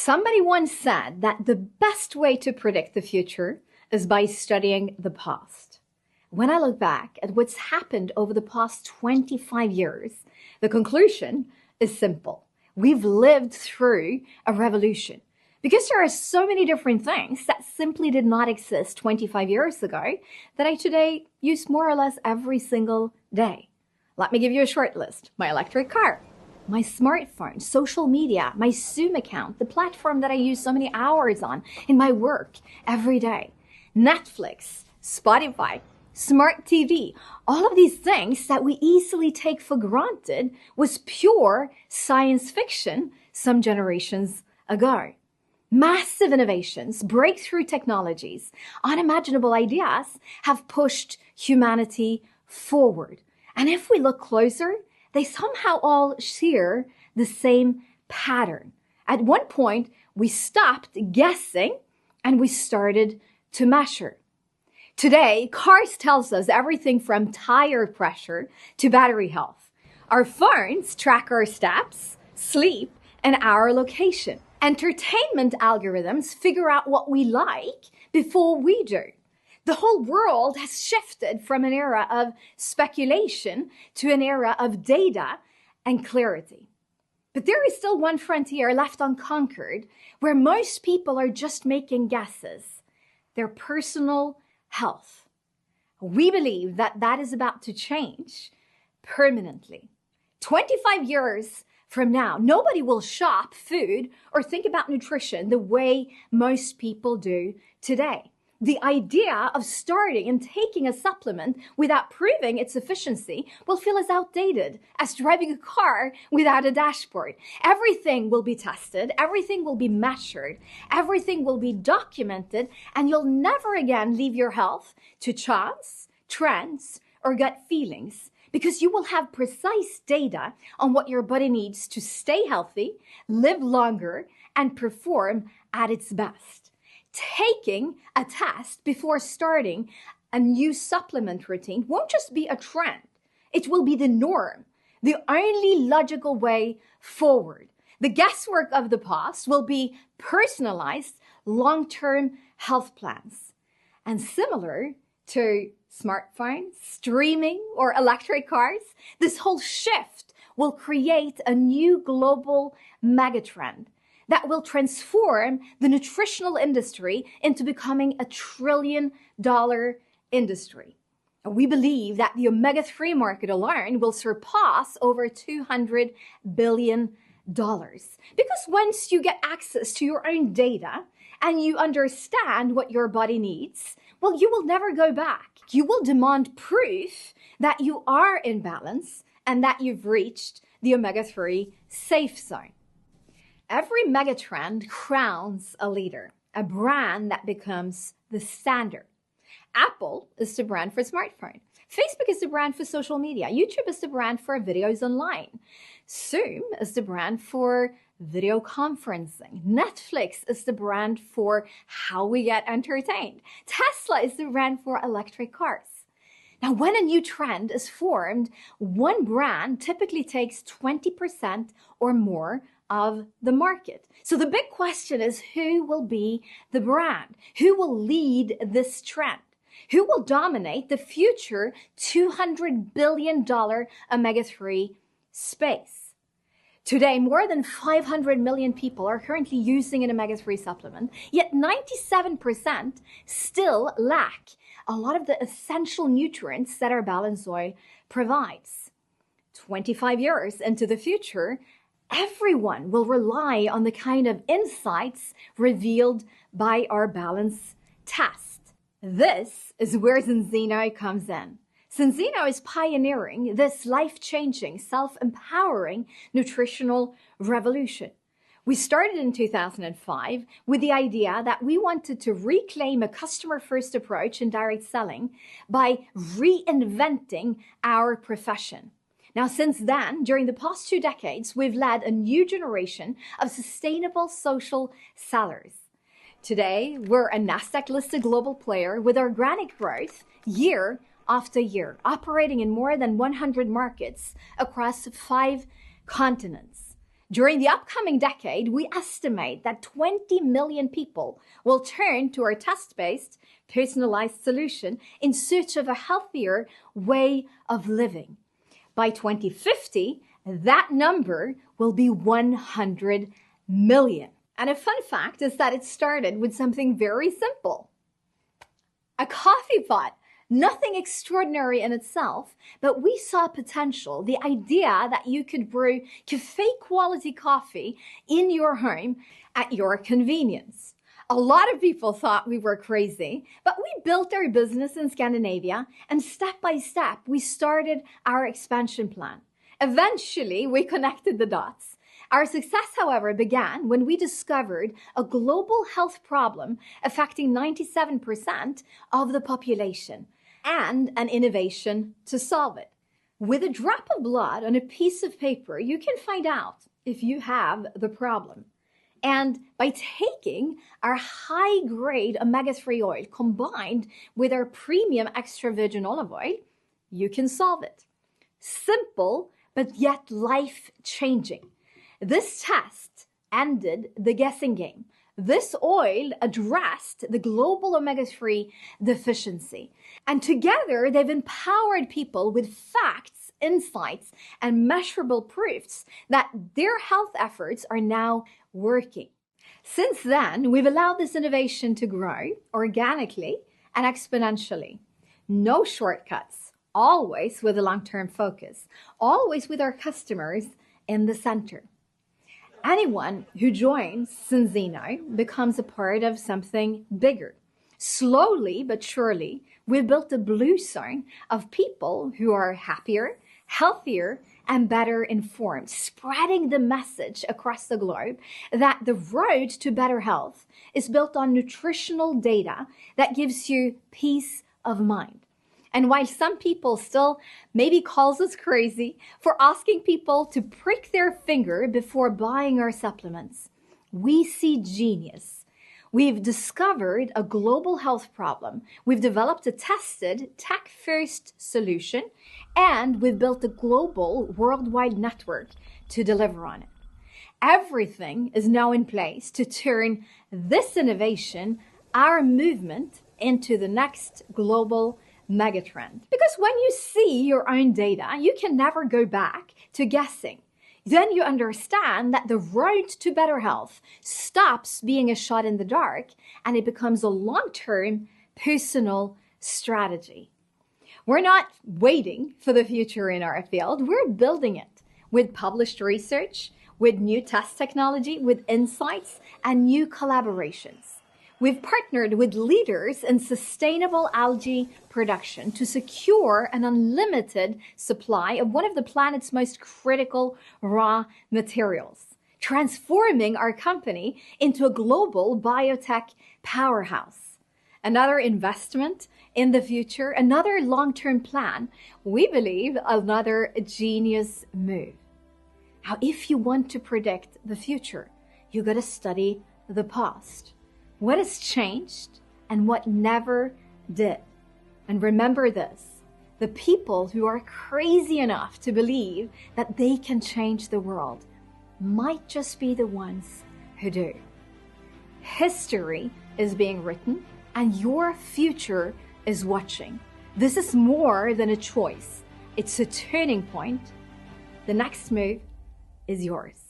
Somebody once said that the best way to predict the future is by studying the past. When I look back at what's happened over the past 25 years, the conclusion is simple. We've lived through a revolution. Because there are so many different things that simply did not exist 25 years ago that I today use more or less every single day. Let me give you a short list. My electric car, my smartphone, social media, my Zoom account, the platform that I use so many hours on in my work every day, Netflix, Spotify, smart TV, all of these things that we easily take for granted was pure science fiction some generations ago. Massive innovations, breakthrough technologies, unimaginable ideas have pushed humanity forward. And if we look closer, they somehow all share the same pattern. At one point, we stopped guessing and we started to measure. Today, cars tells us everything from tire pressure to battery health. Our phones track our steps, sleep, and our location. Entertainment algorithms figure out what we like before we do. The whole world has shifted from an era of speculation to an era of data and clarity. But there is still one frontier left unconquered where most people are just making guesses: their personal health. We believe that that is about to change permanently. 25 years from now, nobody will shop food or think about nutrition the way most people do today. The idea of starting and taking a supplement without proving its efficiency will feel as outdated as driving a car without a dashboard. Everything will be tested, everything will be measured, everything will be documented, and you'll never again leave your health to chance, trends, or gut feelings, because you will have precise data on what your body needs to stay healthy, live longer, and perform at its best. Taking a test before starting a new supplement routine won't just be a trend. It will be the norm, the only logical way forward. The guesswork of the past will be personalized long-term health plans. And similar to smartphones, streaming, or electric cars, this whole shift will create a new global megatrend that will transform the nutritional industry into becoming a $1 trillion industry. And we believe that the omega-3 market alone will surpass over $200 billion. Because once you get access to your own data and you understand what your body needs, well, you will never go back. You will demand proof that you are in balance and that you've reached the omega-3 safe zone. Every megatrend crowns a leader, a brand that becomes the standard. Apple is the brand for smartphone. Facebook is the brand for social media. YouTube is the brand for videos online. Zoom is the brand for video conferencing. Netflix is the brand for how we get entertained. Tesla is the brand for electric cars. Now, when a new trend is formed, one brand typically takes 20% or more of the market. So the big question is, who will be the brand? Who will lead this trend? Who will dominate the future $200 billion omega-3 space? Today, more than 500 million people are currently using an omega-3 supplement, yet 97% still lack a lot of the essential nutrients that our balanced oil provides. 25 years into the future, everyone will rely on the kind of insights revealed by our balance test. This is where Zinzino comes in. Zinzino is pioneering this life-changing, self-empowering nutritional revolution. We started in 2005 with the idea that we wanted to reclaim a customer-first approach in direct selling by reinventing our profession. Now, since then, during the past 2 decades, we've led a new generation of sustainable social sellers. Today, we're a Nasdaq-listed global player with organic growth year after year, operating in more than 100 markets across 5 continents. During the upcoming decade, we estimate that 20 million people will turn to our test-based, personalized solution in search of a healthier way of living. By 2050, that number will be 100 million. And a fun fact is that it started with something very simple. A coffee pot. Nothing extraordinary in itself, but we saw potential, the idea that you could brew cafe quality coffee in your home at your convenience. A lot of people thought we were crazy, but we built our business in Scandinavia, and step by step, we started our expansion plan. Eventually, we connected the dots. Our success, however, began when we discovered a global health problem affecting 97% of the population, and an innovation to solve it. With a drop of blood on a piece of paper, you can find out if you have the problem. And by taking our high-grade omega-3 oil combined with our premium extra virgin olive oil, you can solve it. Simple, but yet life-changing. This test ended the guessing game. This oil addressed the global omega-3 deficiency. And together, they've empowered people with facts, insights, and measurable proofs that their health efforts are now working. Since then, we've allowed this innovation to grow organically and exponentially. No shortcuts, always with a long-term focus, always with our customers in the center. Anyone who joins Zinzino becomes a part of something bigger. Slowly but surely, we've built a blue zone of people who are happier, healthier, and better informed, spreading the message across the globe that the road to better health is built on nutritional data that gives you peace of mind. And while some people still maybe calls us crazy for asking people to prick their finger before buying our supplements, we see genius. We've discovered a global health problem. We've developed a tested tech-first solution, and we've built a global worldwide network to deliver on it. Everything is now in place to turn this innovation, our movement, into the next global megatrend. Because when you see your own data, you can never go back to guessing. Then you understand that the road to better health stops being a shot in the dark and it becomes a long-term personal strategy. We're not waiting for the future in our field. We're building it with published research, with new test technology, with insights, and new collaborations. We've partnered with leaders in sustainable algae production to secure an unlimited supply of one of the planet's most critical raw materials, transforming our company into a global biotech powerhouse. Another investment in the future, another long-term plan, we believe another genius move. Now, if you want to predict the future, you got to study the past. What has changed and what never did. And remember this, the people who are crazy enough to believe that they can change the world might just be the ones who do. History is being written and your future is watching. This is more than a choice. It's a turning point. The next move is yours.